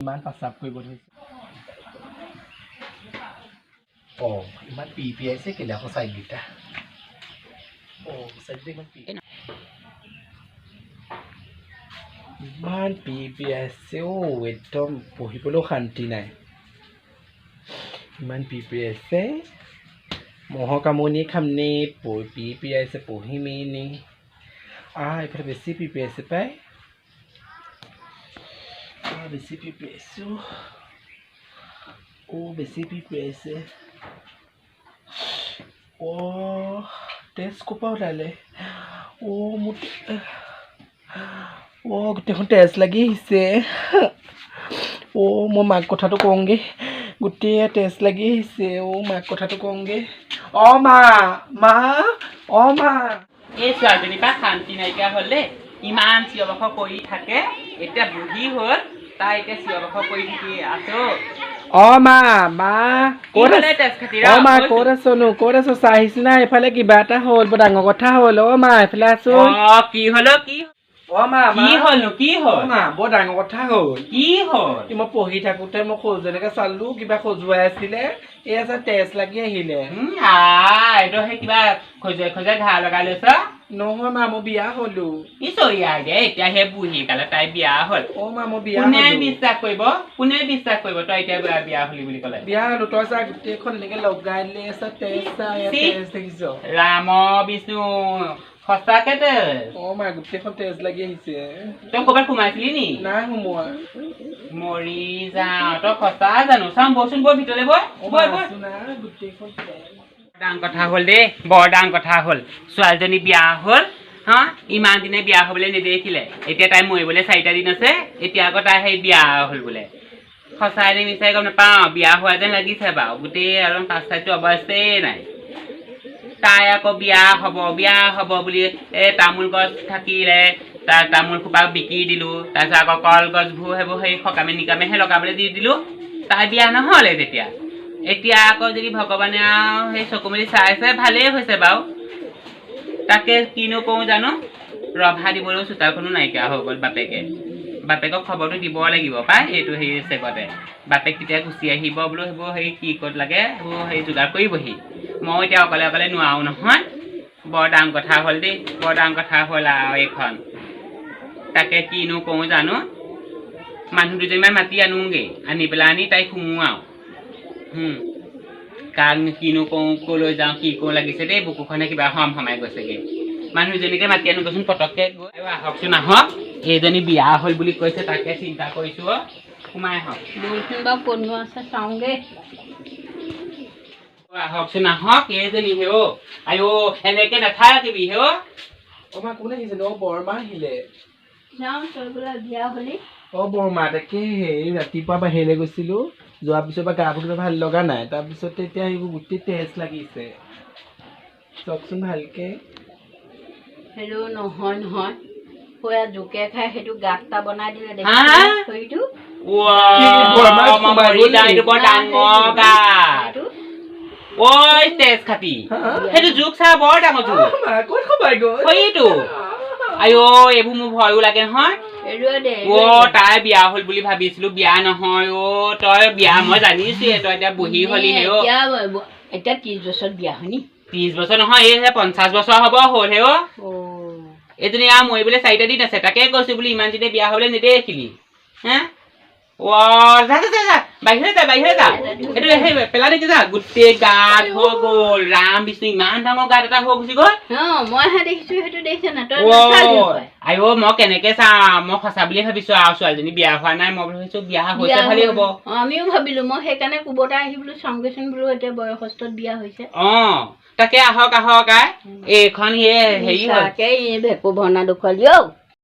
ইমান পাচাপ কৰিব ধৰিছে ইমান পি আছে কেলে আকৌ চাইডকেইটা চাইডকেইটা ইমান পি আছে একদম পঢ়িবলৈও শান্তি নাই ইমান পি আছে মহৰ কামনি খামনে পি আছে পঢ়িমেই নে এইফালে বেছি পি আছে পাই বেছি পি আছো বেছি পি আছে তেজ ক'ৰপৰা ওলালে মোৰ গোটেইখন তেজ লাগি আহিছে মই মাক কথাটো কওঁগৈ গোটেই তেজ লাগি আহিছে মাক কথাটো কওঁগৈ মা এই ছোৱালীজনীৰ পৰা শান্তি নাইকিয়া হ'ল দেই ইমান চিঞৰ বাখৰ কৰি থাকে এতিয়া বুঢ়ী হ'ল তাই এতিয়া চিঞৰ বাখৰ কৰি থাকি আছো ক'ত আছনো ক'ত আছ চাই আহিছো না এইফালে কিবা এটা হ'ল বৰ ডাঙৰ কথা হ'ল এইফালে আছো কি হলো কি হ'লনো কি হ'ল বৰ ডাঙৰ কথা হ'ল কি হ'ল মই পঢ়ি থাকোতে মই যেনেকে চালো কিবা খজুৱাই আছিলে এয়া তেজ লাগি আহিলে এইটো সেই কিবা খজুৱাই ঘা লগাই লৈছ নহয় মই বিয়া হলো এতিয়া সেই বুঢ়ী কালে তাই বিয়া হ'ল মই বিয়া কোনে বিশ্বাস কৰিব তই এতিয়া বিয়া হলি বুলি ক'লে বিয়া হলো তই চা গোটেইখন এনেকে লগাই লৈ আছ তেজ দেখিছ ৰাম বিষ্ণু সঁচাকে তেজ গোটেইখন তেজ লাগি আহিছে তই ক'ৰবাত সোমাইছিলি নি নাই সোমোৱা মৰি যাওঁ তই সঁচা জানো চাম বচোন বৰ ভিতৰলৈ গোটেইখন ডাঙৰ কথা হ'ল দেই বৰ ডাঙৰ কথা হ'ল ছোৱালীজনী বিয়া হ'ল ইমান দিনে বিয়া হ'বলৈ নেদেখিলে এতিয়া তাই মৰিবলৈ 4টা দিন আছে এতিয়া আকৌ তাই সেই বিয়া হ'ল বোলে সঁচাই নে মিছাই গম নাপাওঁ বিয়া হোৱা যেন লাগিছে বাৰু গোটেই আৰু 5 অৱস্থাই নাই তাই আকৌ বিয়া হ'ব বুলি তামোল গছ থাকিলে তাৰ তামোল খোপা বিকি দিলোঁ তাৰপিছত আকৌ কলগছবোৰ সেইবোৰ সেই সকামে নিকামেহে লগাবলৈ দি দিলোঁ তাই বিয়া নহ'লে তেতিয়া এতিয়া আকৌ যদি ভগৱানে আৰু সেই চকু মেলি চাইছে ভালেই হৈছে বাৰু তাকে কিনো কওঁ জানো ৰভা দিবলৈও চোতালখনো নাইকিয়া হৈ গ'ল বাপেকক খবৰটো দিব লাগিব পাই এইটো সেই চেগতে বাপেক তেতিয়া গুচি আহিব বোলো সেইবোৰ সেই কি ক'ত লাগে সেইবোৰ সেই যোগাৰ কৰিবহি মই এতিয়া অকলে নোৱাৰো নহয় বৰ ডাঙৰ কথা হ'ল দেই বৰ ডাঙৰ কথা হ'ল আৰু এইখন তাকে কিনো কওঁ জানো মানুহ দুজনীমান মাতি আনোগৈ আনি পেলাই তাইক সোমোৱাওঁ কাৰণ কিনো কওঁ ক'লৈ যাওঁ কি কওঁ লাগিছে দেই বুকুখনে কিবা সোমাই গৈছেগৈ মানুহজনীকে মাতি আনোগৈচোন পটককৈ গৈ আহকচোন আহক এইজনী বিয়া হ'ল বুলি কৈছে তাকে চিন্তা কৰিছোঁ সোমাই আহক আছে চাওঁগৈ আহকচোন আহক এইজনী এনেকে নাথাকিবি কোনে আহিছে বৰমা আহিলে বিয়া হ'লি বৰমা তাকে সেই ৰাতিপুৱা বাহিৰলৈ গৈছিলো যোৱাৰ পিছত বা গা বোৰ ভাল লগা নাই তাৰপিছত এতিয়া সেইবোৰ গোটেই তেজ লাগিছে চাওকচোন ভালকে নহয় জোকে খাই সেইটো গাঁত এটা বনাই দিলে তেজ খাটি সেইটো জোক চা বৰ ডাঙৰ জোক সেইটো এইবোৰ মোৰ ভয়ো লাগে নহয় তাই বিয়া হ'ল বুলি ভাবিছিলো বিয়া নহয় তই বিয়া মই জানিছোৱে তই এতিয়া বুঢ়ী হলি এতিয়া 30 বছৰত বিয়া হয়নি 30 বছৰ নহয় এই 50 বছৰ হ'ব হ'ল এইজনী মৰিবলৈ 4টা দিন আছে তাকে কৈছো বুলি ইমান দিনে বিয়া হ'বলৈ নেদেখিলি বাহিৰে যা এইটো পেলাই দেখি যা গোটেই গাত হৈ গ'ল ৰাম বিষ্ণু ইমান ডাঙৰ গাত এটা হৈ গুচি গ'ল মইহে দেখিছো সেইটো দেখিছ না মই কেনেকে চাম মই সঁচা বুলিয়ে ভাবিছো আৰু ছোৱালীজনী বিয়া হোৱা নাই মই ভাবিছো বিয়া হৈছে ভালেই হ'ব আমিও ভাবিলো মই সেইকাৰণে কোবতে আহি বোলো চাওঁগেচোন বোলো এতিয়া বয়সস্থত বিয়া হৈছে তাকে আহক এইখন হেৰি ভেকু ভনা দেখুৱালি